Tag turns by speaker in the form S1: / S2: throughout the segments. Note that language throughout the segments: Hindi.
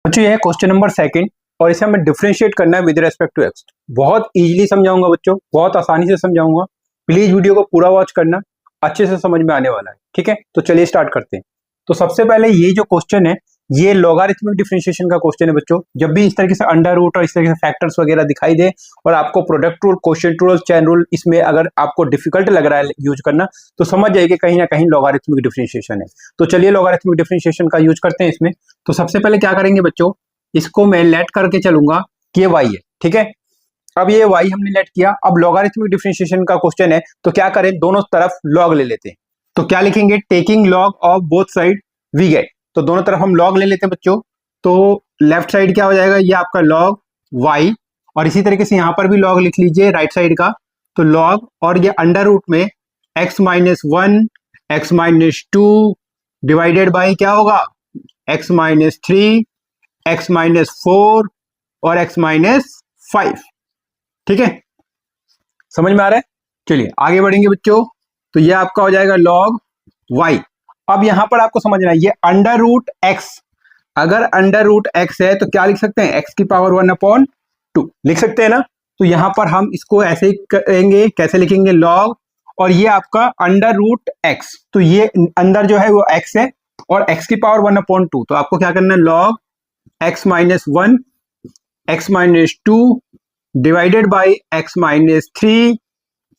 S1: बच्चों ये है क्वेश्चन नंबर सेकंड और इसे हमें डिफरेंशिएट करना है विद रेस्पेक्ट टू एक्स। बहुत इजीली समझाऊंगा बच्चों, बहुत आसानी से समझाऊंगा। प्लीज वीडियो को पूरा वॉच करना, अच्छे से समझ में आने वाला है। ठीक है, तो चलिए स्टार्ट करते हैं। तो सबसे पहले ये जो क्वेश्चन है ये लॉगरिथमिक डिफरेंशिएशन का क्वेश्चन है बच्चों। जब भी इस तरीके से अंडर रूट और इस तरीके से फैक्टर्स वगैरह दिखाई दे और आपको product rule, quotient rule, chain rule इसमें अगर आपको डिफिकल्ट लग रहा है यूज करना, तो समझ जाइए कि कहीं ना कहीं लॉगरिथमिक डिफरेंशिएशन है। तो चलिए लॉगरिथमिक डिफरेंशिएशन का यूज करते हैं इसमें। तो सबसे पहले क्या करेंगे बच्चों, इसको मैं लेट करके चलूंगा कि ये y है। ठीक है, अब ये y हमने लेट किया। अब लॉगरिथमिक डिफरेंशिएशन का क्वेश्चन है तो क्या करें, दोनों तरफ log ले लेते हैं। तो क्या लिखेंगे, taking log of both side we get. तो दोनों तरफ हम log ले लेते हैं बच्चों। तो लेफ्ट साइड क्या हो जाएगा, ये आपका log y, और इसी तरीके से यहां पर भी log लिख लीजिए राइट साइड का। तो log और ये अंडर रूट में x minus 1 x minus 2 divided by क्या होगा, x माइनस 3 x माइनस 4 और x माइनस 5। ठीक है, समझ में आ रहा है। चलिए आगे बढ़ेंगे बच्चों। तो ये आपका हो जाएगा log y। अब यहां पर आपको समझना है ये अंडर रूट x, अगर अंडर रूट x है तो क्या लिख सकते हैं, x की पावर 1/2 लिख सकते हैं ना। तो यहां पर हम इसको ऐसे ही करेंगे, कैसे लिखेंगे, log और ये आपका अंडर रूट x। तो ये अंदर जो है वो x है और x की पावर 1/2। तो आपको क्या करना है, log x minus 1 x minus 2 divided by x minus 3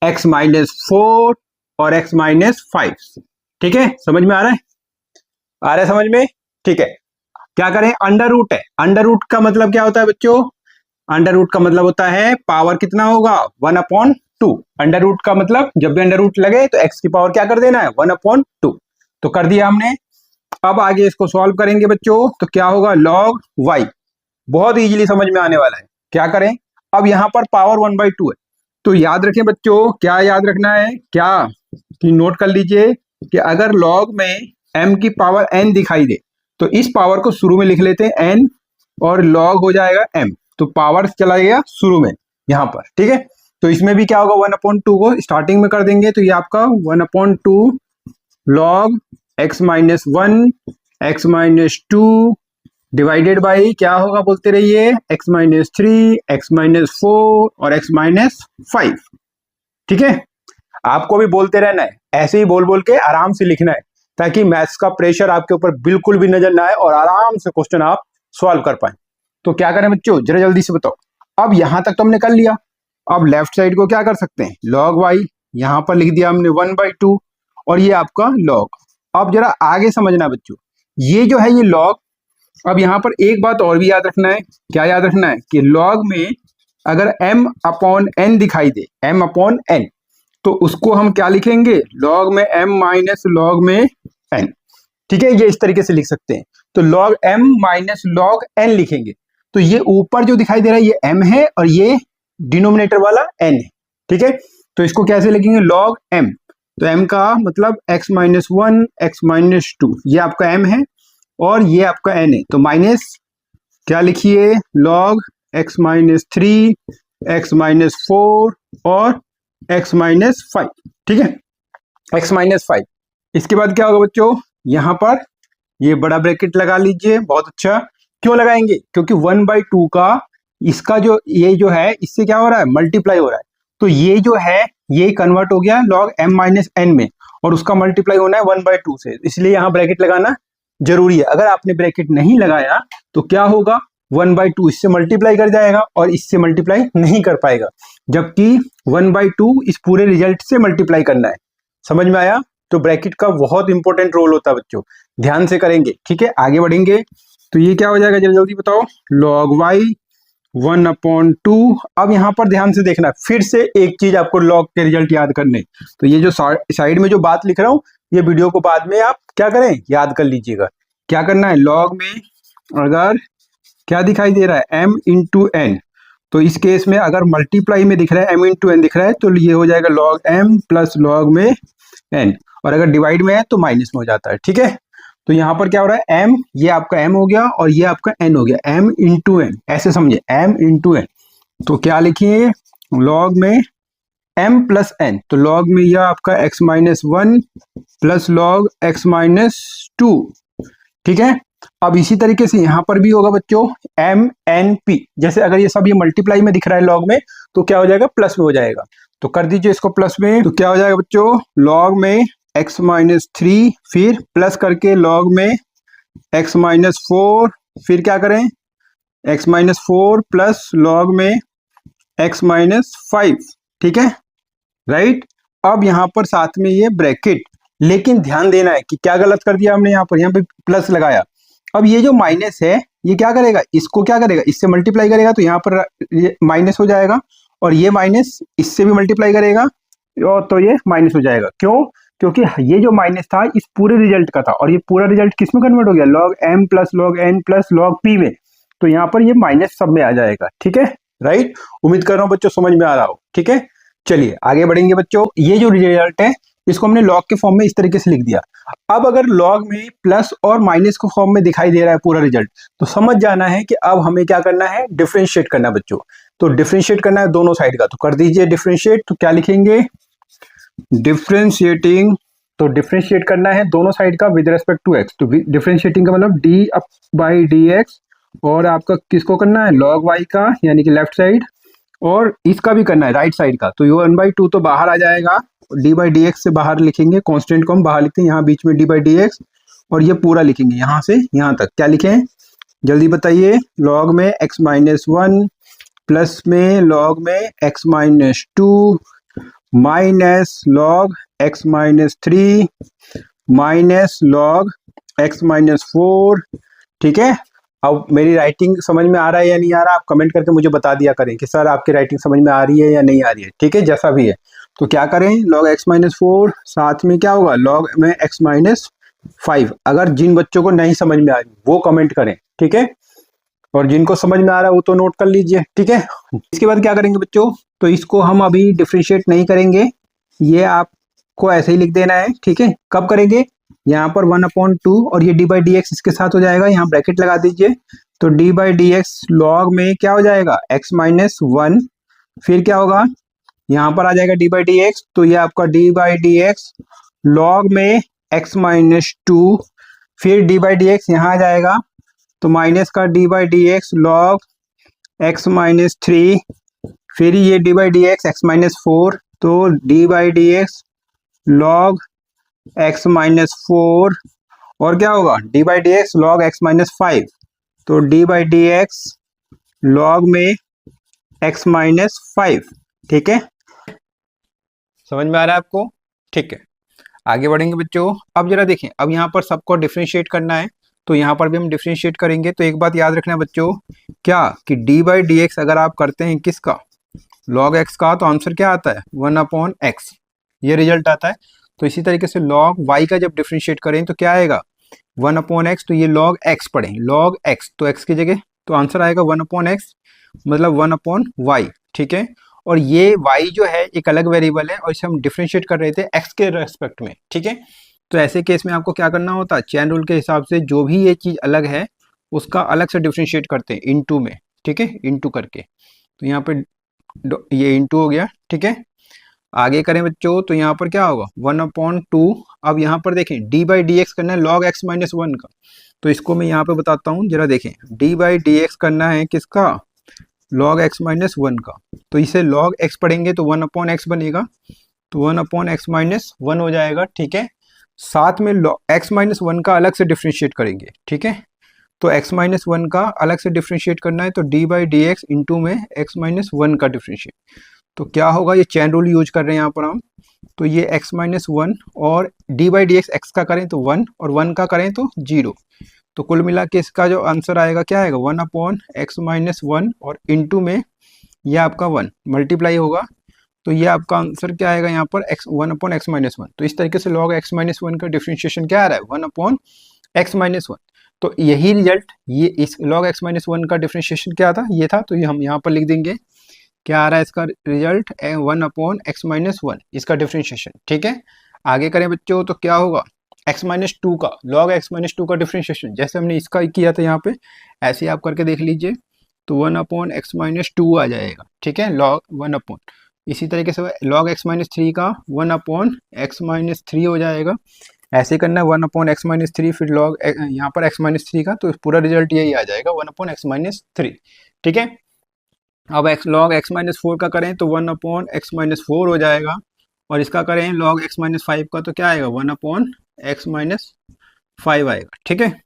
S1: x minus 4 और x माइनस 5। ठीक है, समझ में आ रहा है, आ रहा है समझ में। ठीक है, क्या करें, अंडर रूट है। अंडर रूट का मतलब क्या होता है बच्चों, अंडर रूट का मतलब होता है पावर कितना होगा, 1/2। अंडर रूट का मतलब जब भी अंडर रूट लगे तो x की पावर क्या कर देना है, 1/2। तो कर दिया हमने। अब आगे इसको सॉल्व करेंगे बच्चों, तो क्या होगा, log y। बहुत इजीली समझ में आने वाला है। क्या करें, अब यहां पर पावर 1/2 है। तो याद रखें बच्चों, क्या याद रखना है, क्या कि नोट कर लीजिए कि अगर log में m की पावर n दिखाई दे तो इस पावर को शुरू में लिख लेते हैं n और log हो जाएगा m। तो पावर चला गया शुरू में यहां पर। ठीक है, तो इसमें भी क्या होगा, 1/2 को स्टार्टिंग में कर देंगे। तो ये आपका 1/2 log x minus 1 x minus 2 divided by क्या होगा, बोलते रहिए, x माइनस 3 x माइनस 4 और x माइनस 5। ठीक है, आपको भी बोलते रहना है, ऐसे ही बोल बोल के आराम से लिखना है ताकि मैथ्स का प्रेशर आपके ऊपर बिल्कुल भी नजर ना आए और आराम से क्वेश्चन आप सॉल्व कर पाए। तो क्या करें बच्चों, जरा जल्दी से बताओ। अब यहां तक तो हमने कर लिया। अब लेफ्ट साइड को क्या कर सकते हैं, log y यहां पर लिख दिया हमने 1/2 और ये आपका log। अब जरा आगे समझना बच्चों, ये जो है ये log। अब यहां पर एक बात और भी याद रखना है, क्या याद रखना है कि log में अगर m/n दिखाई दे, m/n, तो उसको हम क्या लिखेंगे, log में m माइनस log में n। ठीक है, ये इस तरीके से लिख सकते हैं। तो log m minus log n लिखेंगे। तो ये ऊपर जो दिखाई दे रहा है ये m है और ये डिनोमिनेटर वाला n है। ठीक है, तो इसको कैसे लिखेंगे, log m। तो m का मतलब x माइनस 1 x माइनस 2, ये आपका m है और ये आपका n है। तो माइनस क्या लिखिए, log x minus 3 x minus 4 और x माइनस 5। ठीक है, x माइनस 5। इसके बाद क्या होगा बच्चों, यहां पर ये बड़ा ब्रैकेट लगा लीजिए। बहुत अच्छा, क्यों लगाएंगे, क्योंकि 1/2 का इसका जो ये जो है इससे क्या हो रहा है, मल्टीप्लाई हो रहा है। तो ये जो है ये कन्वर्ट हो गया log m माइनस n में और उसका मल्टीप्लाई होना है 1/2 से, इसलिए यहाँ ब्रैकेट लगाना जरूरी है। अगर आपने ब्रैकेट नहीं लगाया तो क्या होगा, 1/2 इससे मल्टीप्लाई कर जाएगा और इससे मल्टीप्लाई नहीं कर पाएगा, जबकि 1/2 इस पूरे रिजल्ट से मल्टीप्लाई करना है। समझ में आया। तो ब्रैकेट का बहुत इंपॉर्टेंट रोल होता है बच्चों, ध्यान से करेंगे। ठीक है, आगे बढ़ेंगे। तो ये क्या हो जाएगा, जल्दी जल्दी बताओ, log y 1/2। अब यहां पर ध्यान से देखना, फिर से एक चीज आपको log के रिजल्ट याद करने। तो ये जो साइड में जो बात लिख रहा हूं ये वीडियो को बाद में आप क्या करें, याद कर लीजिएगा। क्या करना है, log में अगर क्या दिखाई दे रहा है, m इंटू n, तो इस केस में अगर मल्टीप्लाई में दिख रहा है m इंटू n दिख रहा है तो ये हो जाएगा log m प्लस log में n, और अगर डिवाइड में है तो माइनस में हो जाता है। ठीक है, तो यहां पर क्या हो रहा है, m, ये आपका m हो गया और ये आपका n हो गया, m इंटू n, ऐसे समझे, m इंटू n। तो क्या लिखिए, log में m प्लस n, तो log में यह आपका x minus 1 plus log x minus 2। ठीक है, अब इसी तरीके से यहाँ पर भी होगा बच्चों एम एन पी, जैसे अगर ये सब ये मल्टीप्लाई में दिख रहा है लॉग में, तो क्या हो जाएगा, प्लस में हो जाएगा। तो कर दीजिए इसको प्लस में, तो क्या हो जाएगा बच्चों, लॉग में x माइनस 3, फिर प्लस करके लॉग में x माइनस 4, फिर क्या करें, x माइनस 4 प्लस लॉग में x माइनस 5, ठीक है, राइट। अब यहाँ पर साथ में ये ब्रैकेट, लेकिन ध्यान देना है कि क्या गलत कर दिया हमने, यहाँ पे प्लस लगाया। अब ये जो माइनस है ये क्या करेगा, इसको क्या करेगा, इससे मल्टीप्लाई करेगा, तो यहाँ पर ये माइनस हो जाएगा, और ये माइनस इससे भी मल्टीप्लाई करेगा और तो ये माइनस हो जाएगा। क्यों, क्योंकि ये जो माइनस था इस पूरे रिजल्ट का था, और ये पूरा रिजल्ट किस में कन्वर्ट हो गया, log m plus log n plus log p में, तो यहाँ पर ये माइनस सब में आ जाएगा, ठीक है, राइट। उम्मीद कर रहा हूँ बच्चों समझ में आ रहा हो, ठीक है। चलिए आगे बढ़ेंगे बच्चों। ये जो रिजल्ट है इसको हमने लॉग के फॉर्म में इस तरीके से लिख दिया। अब अगर लॉग में प्लस और माइनस के फॉर्म में दिखाई दे रहा है पूरा रिजल्ट, तो समझ जाना है कि अब हमें क्या करना है, डिफरेंशिएट करना है बच्चों। तो डिफरेंशिएट करना है दोनों साइड का, तो कर दीजिए डिफरेंशिएट। तो क्या लिखेंगे, डिफरेंशिएटिंग, तो डिफरेंशिएट करना है दोनों साइड का विद रेस्पेक्ट टू एक्स। तो डिफरेंशिएटिंग का मतलब D up by D x, और आपका किसको करना है, लॉग वाई का, यानी कि लेफ्ट साइड, और इसका भी करना है राइट साइड का। तो ये 1/2 तो बाहर आ जाएगा, डी बाई डी एक्स से बाहर लिखेंगे, कांस्टेंट को हम बाहर लिखते हैं, यहाँ बीच में डी बाई डी एक्स, और ये पूरा लिखेंगे यहाँ से यहाँ तक। क्या लिखें, जल्दी बताइए, लॉग में x माइनस 1 प्लस में लॉग में x minus 2 minus log x minus 3 minus log x minus 4, ठीक है। अब मेरी राइटिंग समझ में आ रहा है या नहीं आ रहा, आप कमेंट करके मुझे बता दिया करें कि सर आपकी राइटिंग समझ में आ रही है या नहीं आ रही है, ठीक है, जैसा भी है। तो क्या करें, लॉग x माइनस 4, साथ में क्या होगा, लॉग में x माइनस 5। अगर जिन बच्चों को नहीं समझ में आ रही वो कमेंट करें, ठीक है, और जिनको समझ में आ रहा है वो तो नोट कर लीजिए, ठीक है। इसके बाद क्या करेंगे बच्चों, तो इसको हम अभी डिफरेंशिएट नहीं करेंगे, ये आपको ऐसे ही लिख देना है, ठीक है। कब करेंगे, यहाँ पर 1/2 और ये डी बाई डी एक्स इसके साथ हो जाएगा, यहाँ ब्रैकेट लगा दीजिए। तो D by D x log में क्या हो जाएगा, x माइनस 1, फिर क्या होगा, यहाँ पर आ जाएगा डी बाई डी एक्स, तो ये आपका D by D x log में x माइनस 2, फिर डी बाई डी एक्स यहाँ आ जाएगा, तो माइनस का D by D x log x minus 3, फिर ये D by D x x minus 4, तो D by D x log x minus 4, और क्या होगा, D by D x log x minus 5, तो D by D x log में x माइनस 5, ठीक है, समझ में आ रहा है आपको, ठीक है। आगे बढ़ेंगे बच्चों। अब जरा देखें, अब यहाँ पर सबको डिफरेंशिएट करना है, तो यहाँ पर भी हम डिफरेंशिएट करेंगे। तो एक बात याद रखना बच्चों, क्या कि डी बाई डी एक्स अगर आप करते हैं किसका, लॉग एक्स का, तो आंसर क्या आता है, 1/x, ये रिजल्ट आता है। तो इसी तरीके से लॉग वाई का जब डिफरेंशिएट करें तो क्या आएगा, 1/x, तो ये लॉग एक्स पढ़ें, लॉग एक्स, तो एक्स की जगह तो आंसर आएगा 1/x, मतलब 1/y, ठीक है। और ये y जो है एक अलग वेरिएबल है, और इसे हम डिफरेंशिएट कर रहे थे x के रेस्पेक्ट में, ठीक है। तो ऐसे केस में आपको क्या करना होता है, चेन रूल के हिसाब से जो भी ये चीज़ अलग है उसका अलग से डिफरेंशिएट करते हैं इनटू में, ठीक है, इनटू करके। तो यहाँ पे ये इनटू हो गया, ठीक है। आगे करें बच्चों, तो यहाँ पर क्या होगा, 1/2। अब यहाँ पर देखें डी बाई डी एक्स करना है लॉग x माइनस 1 का, तो इसको मैं यहाँ पे बताता हूँ, जरा देखें, डी बाई डी एक्स करना है किसका, लॉग x माइनस 1 का, तो इसे लॉग x पढ़ेंगे तो 1/x बनेगा, तो 1/x माइनस 1 हो जाएगा, ठीक है। साथ में x माइनस 1 का अलग से डिफ्रेंशिएट करेंगे, ठीक है। तो x माइनस 1 का अलग से डिफ्रेंशिएट करना है, तो D by D x into में x माइनस 1 का डिफ्रेंशिएट, तो क्या होगा, ये चैन रूल यूज कर रहे हैं यहाँ पर हम, तो ये x माइनस 1 और D by D x x का करें तो 1 और 1 का करें तो 0, तो कुल मिला के इसका जो आंसर आएगा क्या आएगा, 1/x माइनस 1 और इंटू में ये आपका 1 मल्टीप्लाई होगा, तो ये आपका आंसर क्या आएगा यहाँ पर 1/x माइनस 1। तो इस तरीके से log x माइनस 1 का डिफ्रेंशिएशन क्या आ रहा है, 1/x माइनस 1। तो यही रिजल्ट, ये इस log x माइनस 1 का डिफ्रेंशिएशन क्या था, ये था, तो ये हम यहाँ पर लिख देंगे, क्या आ रहा है इसका रिजल्ट, 1/x माइनस 1 इसका डिफ्रेंशिएशन, ठीक है। आगे करें बच्चों, तो क्या होगा, x माइनस 2 का, log x माइनस 2 का डिफ्रेंशिएशन, जैसे हमने इसका किया था यहाँ पे, ऐसे आप करके देख लीजिए, तो 1/x माइनस 2 आ जाएगा, ठीक है, log 1/, इसी तरीके से log x माइनस 3 का 1/x माइनस 3 हो जाएगा। ऐसे करना है 1/x-3, फिर log यहाँ पर x-3 का, तो पूरा रिजल्ट यही आ जाएगा 1/x-3। ठीक है, अब log x-4 का करें तो 1/x-4 हो जाएगा, और इसका करें log x-5 का तो क्या आएगा 1/x-5 आएगा। ठीक है,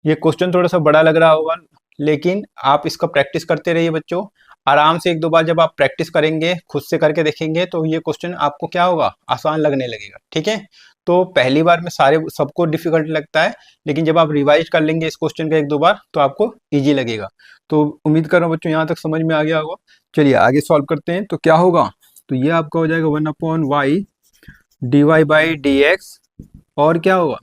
S1: ये क्वेश्चन थोड़ा सा बड़ा लग रहा होगा, लेकिन आप इसका प्रैक्टिस करते रहिए बच्चों। आराम से 1-2 बार जब आप प्रैक्टिस करेंगे, खुद से करके देखेंगे, तो ये क्वेश्चन आपको क्या होगा, आसान लगने लगेगा। ठीक है, तो पहली बार में सबको डिफिकल्ट लगता है, लेकिन जब आप रिवाइज कर लेंगे इस क्वेश्चन का 1-2 बार तो आपको ईजी लगेगा। तो उम्मीद कर रहा हूँ बच्चों यहाँ तक समझ में आ गया होगा। चलिए आगे सॉल्व करते हैं। तो क्या होगा, तो ये आपका हो जाएगा 1/y dy/dx, और क्या होगा,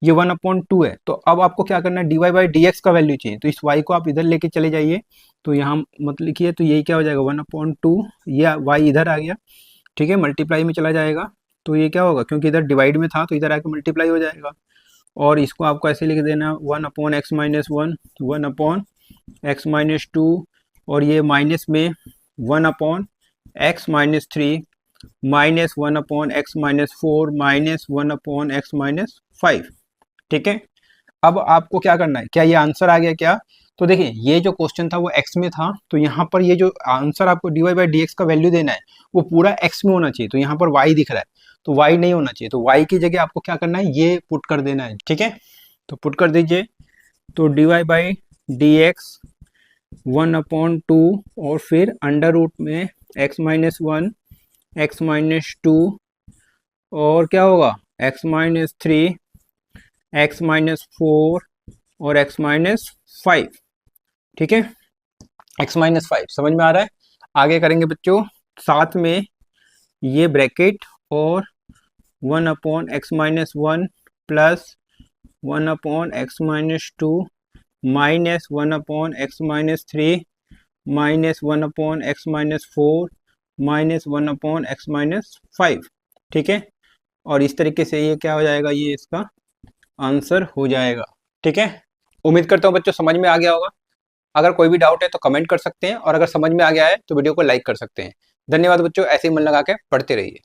S1: ये 1/2 है। तो अब आपको क्या करना है, dy/dx का वैल्यू चाहिए, तो इस y को आप इधर लेके चले जाइए, तो यहाँ मत लिखिए, तो यही क्या हो जाएगा 1/2, ये y इधर आ गया। ठीक है, मल्टीप्लाई में चला जाएगा, तो ये क्या होगा, क्योंकि इधर डिवाइड में था तो इधर आके मल्टीप्लाई हो जाएगा, और इसको आपको ऐसे लिख देना 1/x-1, 1/x-2, और ये माइनस में 1/x-3, minus 1/x-4, minus 1/x-5। ठीक है, अब आपको क्या करना है, क्या ये आंसर आ गया क्या, तो देखिए ये जो क्वेश्चन था वो x में था, तो यहाँ पर ये जो आंसर आपको dy/dx का वैल्यू देना है वो पूरा x में होना चाहिए, तो यहाँ पर y दिख रहा है, तो y नहीं होना चाहिए, तो y की जगह आपको क्या करना है, ये पुट कर देना है। ठीक है, तो पुट कर दीजिए, तो dy/dx 1/2, और फिर अंडर रूट में x-1, x-2, और क्या होगा x-3, x-4, और x-5। ठीक है, x-5 समझ में आ रहा है। आगे करेंगे बच्चों, साथ में ये ब्रैकेट और 1/x-1 plus 1/x-2 minus 1/x-3 minus 1/x-4 minus 1/x-5। ठीक है, और इस तरीके से ये क्या हो जाएगा, ये इसका आंसर हो जाएगा। ठीक है, उम्मीद करता हूँ बच्चों समझ में आ गया होगा। अगर कोई भी डाउट है तो कमेंट कर सकते हैं, और अगर समझ में आ गया है तो वीडियो को लाइक कर सकते हैं। धन्यवाद बच्चों, ऐसे ही मन लगा के पढ़ते रहिए।